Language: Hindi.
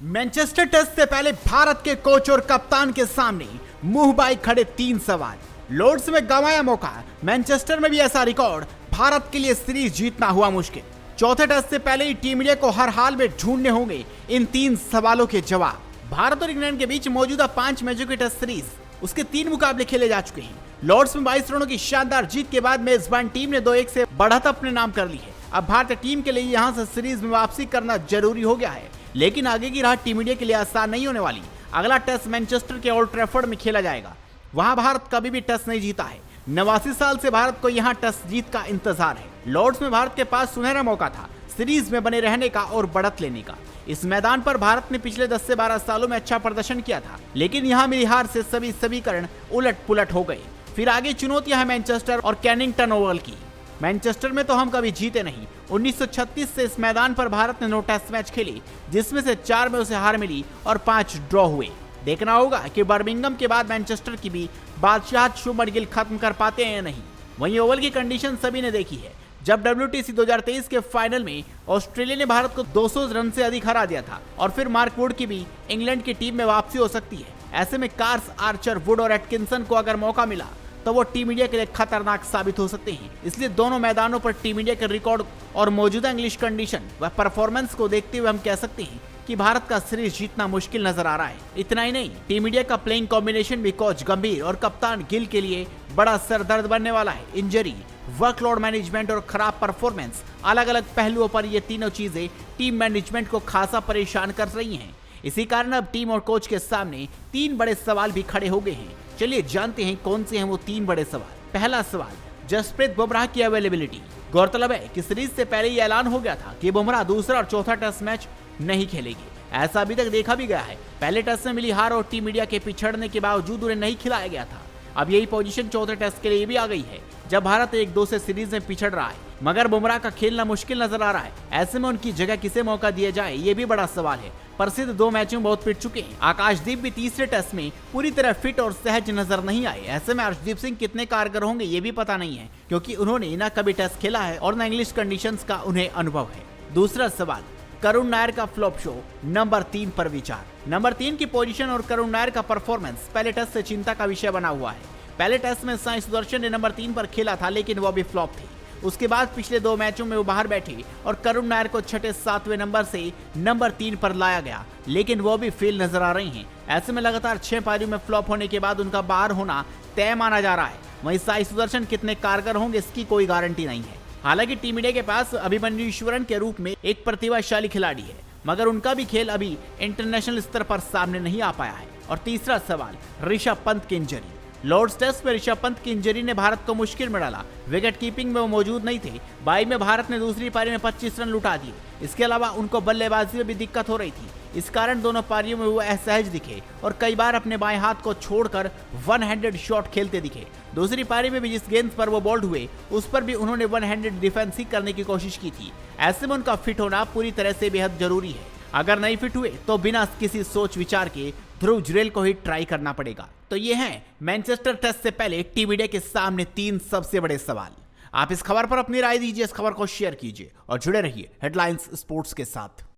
मैनचेस्टर टेस्ट से पहले भारत के कोच और कप्तान के सामने मुंह बाई खड़े 3 सवाल। लॉर्ड्स में गंवाया मौका, मैनचेस्टर में भी ऐसा रिकॉर्ड, भारत के लिए सीरीज जीतना हुआ मुश्किल। चौथे टेस्ट से पहले ही टीम इंडिया को हर हाल में ढूंढने होंगे इन 3 सवालों के जवाब। भारत और इंग्लैंड के बीच मौजूदा 5 मैचों की टेस्ट सीरीज, उसके 3 मुकाबले खेले जा चुके हैं। लॉर्ड्स में 22 रनों की शानदार जीत के बाद मेजबान टीम ने 2-1 से बढ़त अपने नाम कर ली है। अब भारतीय टीम के लिए यहां से सीरीज में वापसी करना जरूरी हो गया है, लेकिन आगे की राह टीम इंडिया के लिए आसान नहीं होने वाली। अगला टेस्ट मैनचेस्टर के ओल्ड ट्रैफर्ड में खेला जाएगा। वहां भारत कभी भी टेस्ट नहीं जीता है। 89 साल से भारत को यहां टेस्ट जीत का इंतजार है। लॉर्ड्स में भारत के पास सुनहरा मौका था सीरीज में बने रहने का और बढ़त लेने का। इस मैदान पर भारत ने पिछले 10 से 12 सालों में अच्छा प्रदर्शन किया था, लेकिन यहां मिली हार से सभी समीकरण उलट पुलट हो गए। फिर आगे चुनौतियां हैं मैनचेस्टर और कैनिंगटन ओवल की। मैनचेस्टर में तो हम कभी जीते नहीं। 1936 से इस मैदान पर भारत ने 9 टेस्ट मैच खेले, जिसमें से 4 में उसे हार मिली और 5 ड्रॉ हुए। देखना होगा कि बर्मिंघम के बाद मैनचेस्टर की भी बादशाहत शुभमन गिल खत्म कर पाते हैं या नहीं। वहीं ओवल की कंडीशन सभी ने देखी है। जब WTC 2023 के फाइनल में ऑस्ट्रेलिया ने भारत को 200 रन से अधिक हरा दिया था, और फिर मार्क वुड की भी इंग्लैंड की टीम में वापसी हो सकती है। ऐसे में कार्स, आर्चर, वुड और एटकिंसन को अगर मौका मिला तो वो टीम इंडिया के लिए खतरनाक साबित हो सकते हैं। इसलिए दोनों मैदानों पर टीम इंडिया के रिकॉर्ड और मौजूदा इंग्लिश कंडीशन व परफॉर्मेंस को देखते हुए हम कह सकते हैं कि भारत का सीरीज जीतना मुश्किल नजर आ रहा है। इतना ही नहीं, टीम इंडिया का प्लेइंग कॉम्बिनेशन भी कोच गंभीर और कप्तान गिल के लिए बड़ा सरदर्द बनने वाला है। इंजरी, वर्कलोड मैनेजमेंट और खराब परफॉर्मेंस, अलग अलग पहलुओं पर ये तीनों चीजें टीम मैनेजमेंट को खासा परेशान कर रही हैं। इसी कारण अब टीम और कोच के सामने 3 बड़े सवाल भी खड़े हो गए हैं। चलिए जानते हैं कौन से हैं वो 3 बड़े सवाल। पहला सवाल, जसप्रीत बुमराह की अवेलेबिलिटी। गौरतलब है कि सीरीज से पहले ये ऐलान हो गया था कि बुमराह दूसरा और चौथा टेस्ट मैच नहीं खेलेगी। ऐसा अभी तक देखा भी गया है। पहले टेस्ट में मिली हार और टीम इंडिया के पिछड़ने के बावजूद उन्हें नहीं खिलाया गया था। अब यही पोजीशन चौथे टेस्ट के लिए भी आ गई है, जब भारत 1-2 से सीरीज में पिछड़ रहा है। मगर बुमराह का खेलना मुश्किल नजर आ रहा है। ऐसे में उनकी जगह किसे मौका दिया जाए, ये भी बड़ा सवाल है। प्रसिद्ध 2 मैचों में बहुत पिट चुके हैं। आकाशदीप भी तीसरे टेस्ट में पूरी तरह फिट और सहज नजर नहीं आए। ऐसे में अर्शदीप सिंह कितने कारगर होंगे ये भी पता नहीं है, क्योंकि उन्होंने न कभी टेस्ट खेला है और न इंग्लिश कंडीशंस का उन्हें अनुभव है। दूसरा सवाल, करुण नायर का फ्लॉप शो, नंबर 3 पर विचार। नंबर 3 की पोजीशन और करुण नायर का परफॉर्मेंस पहले टेस्ट से चिंता का विषय बना हुआ है। पहले टेस्ट में साई सुदर्शन ने नंबर 3 पर खेला था, लेकिन वो भी फ्लॉप थी। उसके बाद पिछले 2 मैचों में वो बाहर बैठे और करुण नायर को छठे 7वें नंबर से नंबर 3 पर लाया गया, लेकिन वो भी फेल नजर आ रही हैं। ऐसे में लगातार 6 पारियों में फ्लॉप होने के बाद उनका बाहर होना तय माना जा रहा है। वहीं साई सुदर्शन कितने कारगर होंगे इसकी कोई गारंटी नहीं है। हालांकि टीम इंडिया के पास अभिमन्यु ईश्वरन के रूप में एक प्रतिभाशाली खिलाड़ी है, मगर उनका भी खेल अभी इंटरनेशनल स्तर पर सामने नहीं आ पाया है। और तीसरा सवाल, ऋषभ पंत की इंजरी। लॉर्ड्स टेस्ट में ऋषभ पंत की इंजरी ने भारत को मुश्किल में डाला। विकेट कीपिंग में वो मौजूद नहीं थे। 22 में भारत ने दूसरी पारी में 25 रन लुटा दिए। इसके अलावा उनको बल्लेबाजी में भी दिक्कत हो रही थी। इस कारण दोनों पारियों में वो असहज दिखे और कई बार अपने बाएं हाथ को छोड़कर वन हैंडेड शॉट खेलते दिखे। दूसरी पारी में भी जिस गेंद पर वो बोल्ड हुए, उस पर भी उन्होंने वन हैंडेड डिफेंस ही करने की कोशिश की थी। ऐसे में उनका फिट होना पूरी तरह से बेहद जरूरी है। अगर नहीं फिट हुए तो बिना किसी सोच विचार के ध्रुव जुरेल को ही ट्राई करना पड़ेगा। तो ये हैं मैनचेस्टर टेस्ट से पहले टीम इंडिया के सामने 3 सबसे बड़े सवाल। आप इस खबर पर अपनी राय दीजिए, इस खबर को शेयर कीजिए और जुड़े रहिए हेडलाइंस स्पोर्ट्स के साथ।